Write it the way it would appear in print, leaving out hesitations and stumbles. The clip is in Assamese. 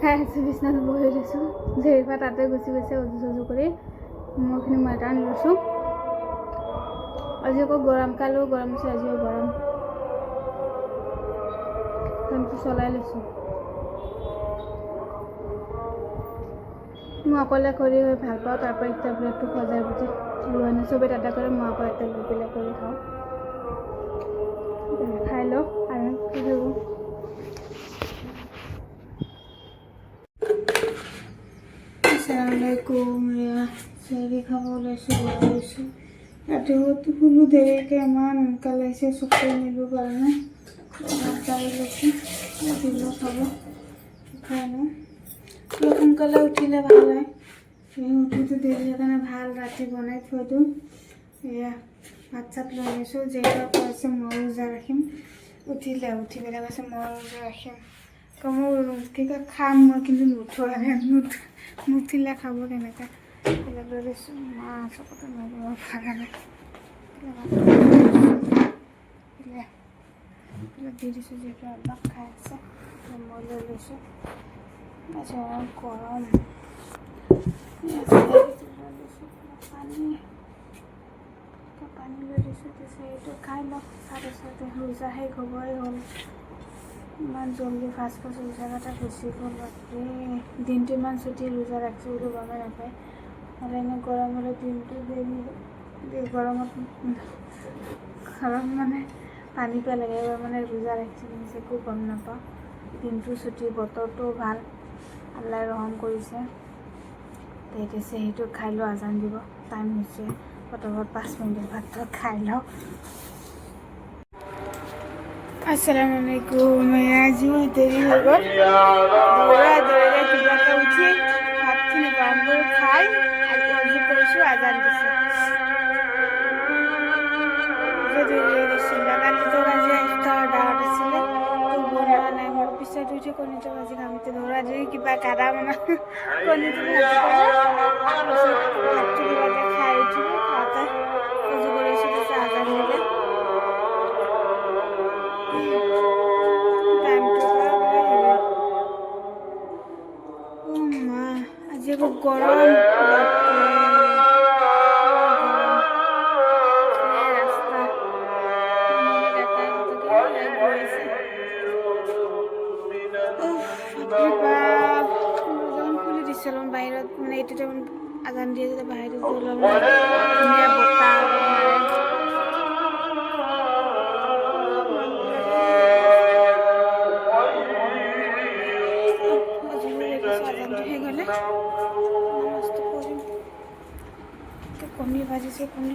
খাই আছোঁ, বিচনাত বহি লৈছোঁ। জেৰিফা তাতে গুচি গৈছে উজু চজু কৰি। মইখিনি মই এটা আনি লৈছোঁ। আজি আকৌ গৰম, কালিও গৰম আছে, আজিও গৰম। ফেনটো চলাই লৈছোঁ। মই অকলে কৰি ভাল পাওঁ। তাৰ পৰা এতিয়া ব্ৰেডটো সজাই বুজি লৈ আনি চবেই তাতে কৰে, মই আকৌ এটা লৈ পেলাই কৰি খাওঁ। খাই লওঁ আৰু কি কৰিব। আসসালামাইকুম। চেৰি খাব ওলাইছোঁ, লৈছোঁ। ৰাতিপুৱাটো শুলো দেৰিকৈ, ইমান সোনকালে আহিছে চকুৱে মেলিব পৰা নাই। গাড়ী লৈছোঁ, ৰাতিপুৱা খাব খাই লওঁ। সোনকালে উঠিলে ভাল হয়। উঠোতে দেৰি কাৰণে ভাল, ৰাতি বনাই থৈ দিওঁ। এয়া ভাত চাত লৈ আনিছোঁ। যিহেতু কৈছে মই ৰোজা ৰাখিম, উঠি পেলাই কৈছে মই ৰোজা ৰাখিম। মোৰ কি কয় খাম মই, কিন্তু নুঠিলে খাব কেনেকৈ লৈ লৈছোঁ। মা চকতে নগৰ ভাগা নাই দি দিছোঁ। যিহেতু অলপ খাই আছে, মই লৈ লৈছোঁ। গৰম পানী লৈ দিছোঁ। এইটো খাই লওঁ, তাৰপিছতে ৰোজা শেষ হ'বই হ'ল। ইমান জল্দি ফাৰ্ষ্ট ৰোজা কেইটা গুচি গ'ল। বাপৰে, দিনটো ইমান ছুটি ৰোজা ৰাখিছোঁ বুলি গমেই নাপায়। নহ'লে এনে গৰম হ'লে দিনটো দেৰি গৰম মানে পানী পোৱা লাগে। এইবাৰ মানে ৰোজা ৰাখিছোঁ একো গম নাপাওঁ। দিনটো ছুটি, বতৰটো ভাল, আল্লাই ৰহম কৰিছে। এতিয়া চেহীটো খাই লওঁ, আজান দিব টাইম হৈছে। ফটাফট 5 মিনিট ভাতটো খাই লওঁ। আসসালামাইকুম। আজিও দেৰি হৈ গ'ল। দৌৰা কিবাকৈ উঠি ভাতখিনি গৰম কৰি খাই অজু কৰিছোঁ, আজান দিছে। বনোৱা নাই, মোৰ পিছত উঠি কণীটো ভাজি খাম। দৌৰা দেৰি কিবা কাদা বনা কণীটো ভাজি পেলাই ভাতটো কিবাকৈ খাই উঠিলোঁ। খাওঁতে অজু কৰিছোঁ, তাৰপিছত আজান দিলে। আজি আকৌ গৰম, ৰাস্তা গৈ আছে। খুলি দিছিলোঁ বাহিৰত, মানে এইটো টাইমত আজান দিয়ে যেতিয়া বাহিৰত ধুনীয়া বতাহ মাৰে। কণী ভাজিছে, কণী